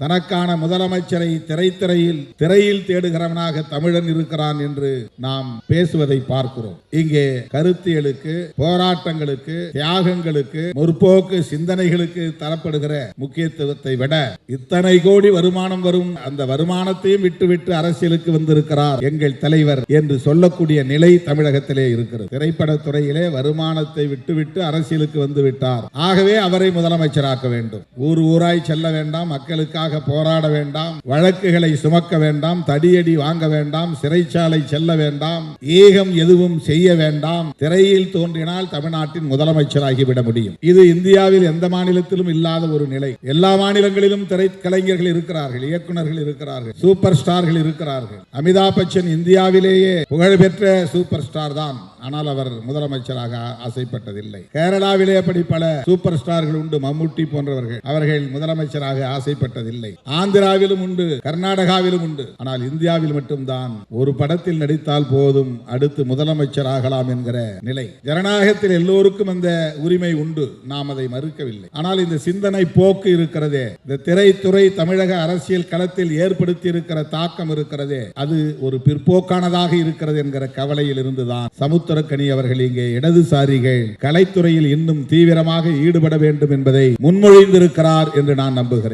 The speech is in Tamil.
தனக்கான முதலமைச்சரை திரையில் தேடுகிறவனாக தமிழன் இருக்கிறான் என்று நாம் பேசுவதை பார்க்கிறோம். இங்கே கருத்தியலுக்கு, போராட்டங்களுக்கு, தியாகங்களுக்கு, முற்போக்கு சிந்தனைகளுக்கு தரப்படுகிற முக்கியத்துவத்தை விட இத்தனை கோடி வருமானம் வரும், அந்த வருமானத்தையும் விட்டுவிட்டு அரசியலுக்கு வந்திருக்கிறார் எங்கள் தலைவர் என்று சொல்லக்கூடிய நிலை தமிழகத்திலே இருக்கிறது. திரைப்படத்துறையிலே வருமானத்தை விட்டுவிட்டு அரசியலுக்கு வந்து விட்டார். ஆகவே அவரை முதலமைச்சராக்க வேண்டும். ஊராய் செல்ல வேண்டாம், மக்களுக்காக போராட வேண்டாம், வழக்குகளை சுமக்க வேண்டாம், தடியடி வாங்க வேண்டாம், சிறைச்சாலை செல்ல வேண்டாம், ஏகம் எதுவும் செய்ய வேண்டாம். திரையில் தோன்றினால் தமிழ்நாட்டின் முதலமைச்சராகிவிட முடியும். இது இந்தியாவில் எந்த மாநிலத்திலும் இல்லாத ஒரு நிலை. எல்லா மாநிலங்களிலும் திரைக்கலைஞர்கள் இருக்கிறார்கள், இயக்குநர்கள் இருக்கிறார்கள், சூப்பர் ஸ்டார்கள் இருக்கிறார்கள். அமிதாப் பச்சன் இந்தியாவிலேயே புகழ்பெற்ற சூப்பர் ஸ்டார் தான். ஆனால் அவர் முதலமைச்சராக ஆசைப்பட்டதில்லை. கேரளாவிலே அப்படி பல சூப்பர் ஸ்டார்கள் உண்டு, மம்முட்டி போன்றவர்கள். அவர்கள் முதலமைச்சராக ஆசைப்பட்டதில்லை. ஆந்திராவிலும் உண்டு, கர்நாடகாவிலும் உண்டு. ஆனால் இந்தியாவில் மட்டும்தான் ஒரு படத்தில் நடித்தால் போதும், அடுத்து முதலமைச்சர் ஆகலாம் என்கிற நிலை. ஜனநாயகத்தில் எல்லோருக்கும் அந்த உரிமை உண்டு, நாம் அதை மறுக்கவில்லை. ஆனால் இந்த சிந்தனை போக்கு இருக்கிறதே, இந்த திரைத்துறை தமிழக அரசியல் களத்தில் ஏற்படுத்தி இருக்கிற தாக்கம் இருக்கிறதே, அது ஒரு பிற்போக்கானதாக இருக்கிறது என்கிற கவலையில் இருந்துதான் சமுத்திரக்கனி அவர்கள் இங்கே இடதுசாரிகள் கலைத்துறையில் இன்னும் தீவிரமாக ஈடுபட வேண்டும் என்பதை முன்மொழிந்திருக்கிறார் என்று நான் நம்புகிறேன்.